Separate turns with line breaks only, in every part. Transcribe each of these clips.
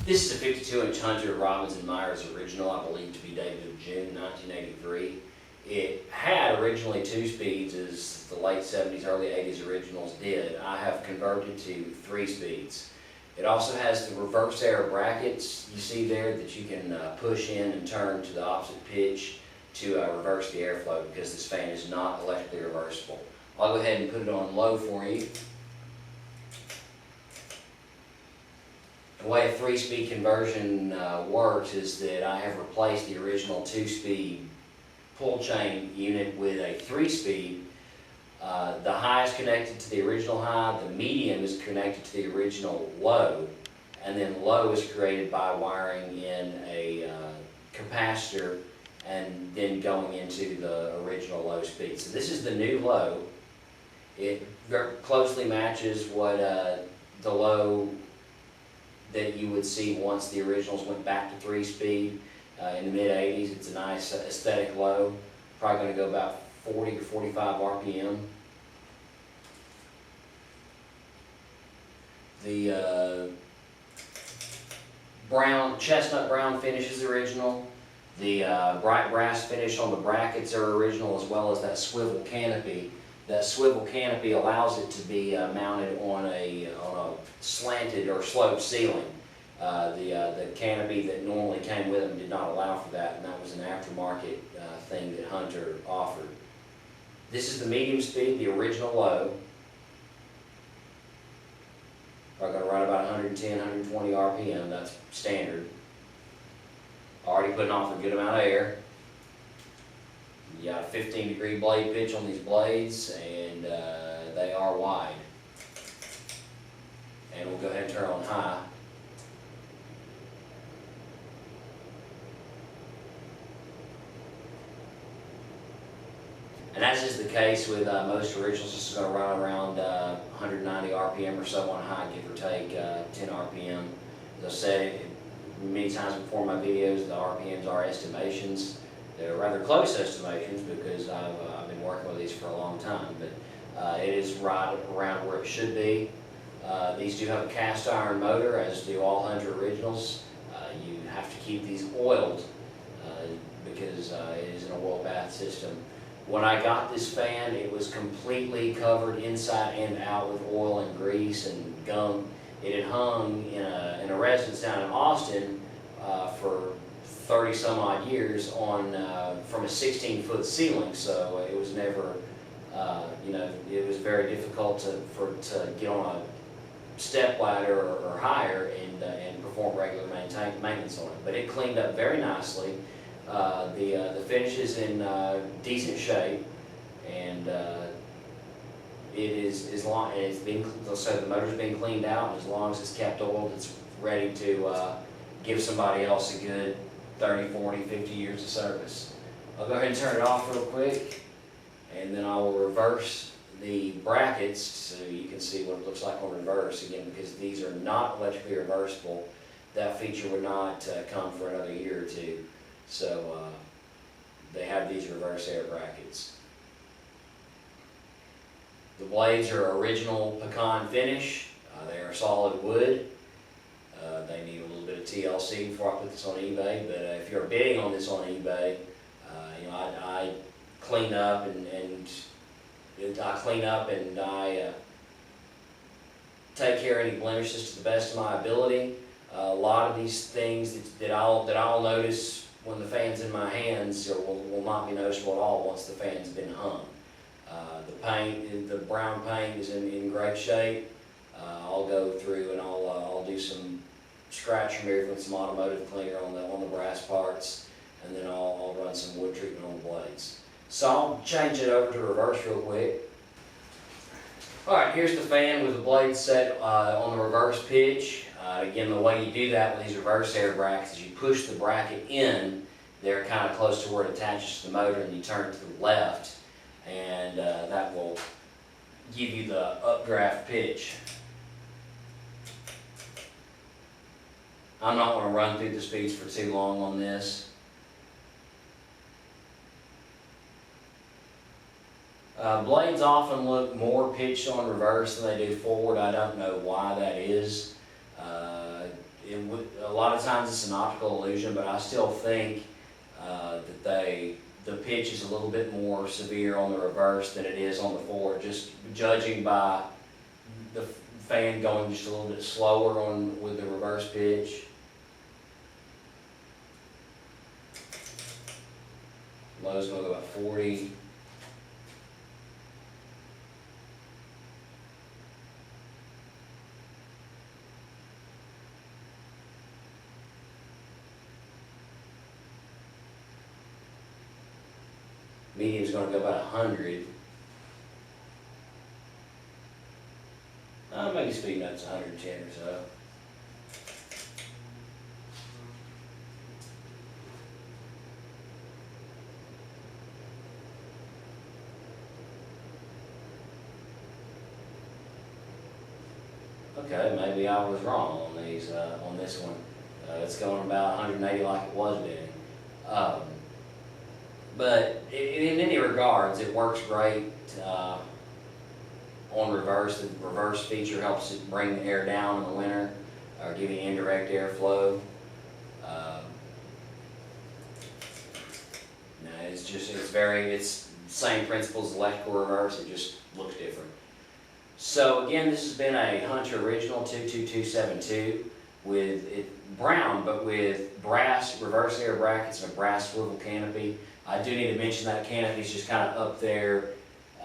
This is a 52-inch Hunter Robinson Myers original, I believe to be dated in June 1983. It had originally 2 speeds, as the late 70s, early 80s originals did. I have converted to 3 speeds. It also has the reverse air brackets you see there that you can push in and turn to the opposite pitch to reverse the airflow, because this fan is not electrically reversible. I'll go ahead and put it on low for you. The way a 3-speed conversion works is that I have replaced the original 2-speed pull chain unit with a 3-speed. The high is connected to the original high, the medium is connected to the original low, and then low is created by wiring in a capacitor and then going into the original low speed. So this is the new low. It very closely matches what the low that you would see once the originals went back to 3-speed in the mid-80s. It's a nice aesthetic low, probably going to go about 40 or 45 RPM. The chestnut brown finish is original. The bright brass finish on the brackets are original, as well as that swivel canopy. That swivel canopy allows it to be mounted on a slanted or sloped ceiling. The canopy that normally came with them did not allow for that, and that was an aftermarket thing that Hunter offered. This is the medium speed, the original low. We're going to run about 110, 120 RPM, that's standard. Already putting off a good amount of air. You got a 15-degree blade pitch on these blades, and they are wide. And we'll go ahead and turn on high. And as is the case with most originals, this is going to run around 190 RPM or so on high, give or take 10 RPM. As I said many times before in my videos, the RPMs are estimations. They're rather close estimations because I've been working with these for a long time, but it is right around where it should be. These do have a cast iron motor, as do all Hunter originals. You have to keep these oiled because it is an oil bath system. When I got this fan, it was completely covered inside and out with oil and grease and gum. It had hung in a residence down in Austin for 30 some odd years on from a 16-foot ceiling, so it was never, it was very difficult to get on a step ladder or higher and perform regular maintenance on it. But it cleaned up very nicely. The finish is in decent shape, and it is, as long as it's been, so the motor's been cleaned out, and as long as it's kept oiled, it's ready to give somebody else a good 30, 40, 50 years of service. I'll go ahead and turn it off real quick, and then I will reverse the brackets so you can see what it looks like on reverse. Again, because these are not electrically reversible, that feature would not come for another year or two. So they have these reverse air brackets. The blades are original pecan finish. They are solid wood. They need a little bit of TLC before I put this on eBay, but if you're bidding on this on eBay, I clean up and I take care of any blemishes to the best of my ability. A lot of these things that I'll notice when the fan's in my hands will not be noticeable at all once the fan's been hung. The paint, the brown paint is in great shape. I'll go through and I'll do some scratch removal with some automotive cleaner on the brass parts, and then I'll run some wood treatment on the blades. So I'll change it over to reverse real quick. Alright, here's the fan with the blades set on the reverse pitch. Again, the way you do that with these reverse air brackets is you push the bracket in. They're kind of close to where it attaches to the motor, and you turn it to the left, and that will give you the updraft pitch. I'm not going to run through the speeds for too long on this. Blades often look more pitched on reverse than they do forward. I don't know why that is. a lot of times it's an optical illusion, but I still think that the pitch is a little bit more severe on the reverse than it is on the forward, just judging by the fan going just a little bit slower on with the reverse pitch. Low's gonna go about 40. Medium's gonna go about 100. Maybe speed note's 110 or so. Okay, maybe I was wrong on these, on this one. It's going about 180 like it was doing. But in any regards, it works great on reverse. The reverse feature helps it bring the air down in the winter, or giving indirect airflow. No, it's same principles as electrical reverse, it just looks different. So again, this has been a Hunter Original 22272 with it brown, but with brass reverse air brackets and a brass swivel canopy. I do need to mention that canopy is just kind of up there.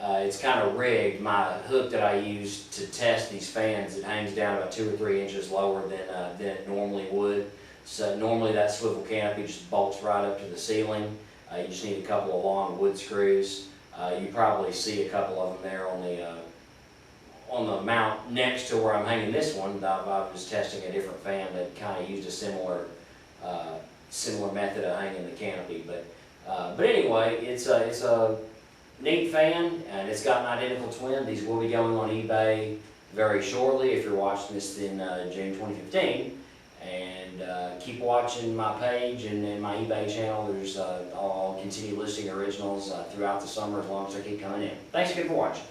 It's kind of rigged. My hook that I use to test these fans, it hangs down about 2 or 3 inches lower than it normally would. So normally that swivel canopy just bolts right up to the ceiling. You just need a couple of long wood screws. You probably see a couple of them there on the mount next to where I'm hanging this one. I was testing a different fan that kind of used a similar method of hanging the canopy. But anyway, it's a neat fan, and it's got an identical twin. These will be going on eBay very shortly if you're watching this in June 2015. And keep watching my page and my eBay channel. I'll continue listing originals throughout the summer as long as they keep coming in. Thanks again for watching.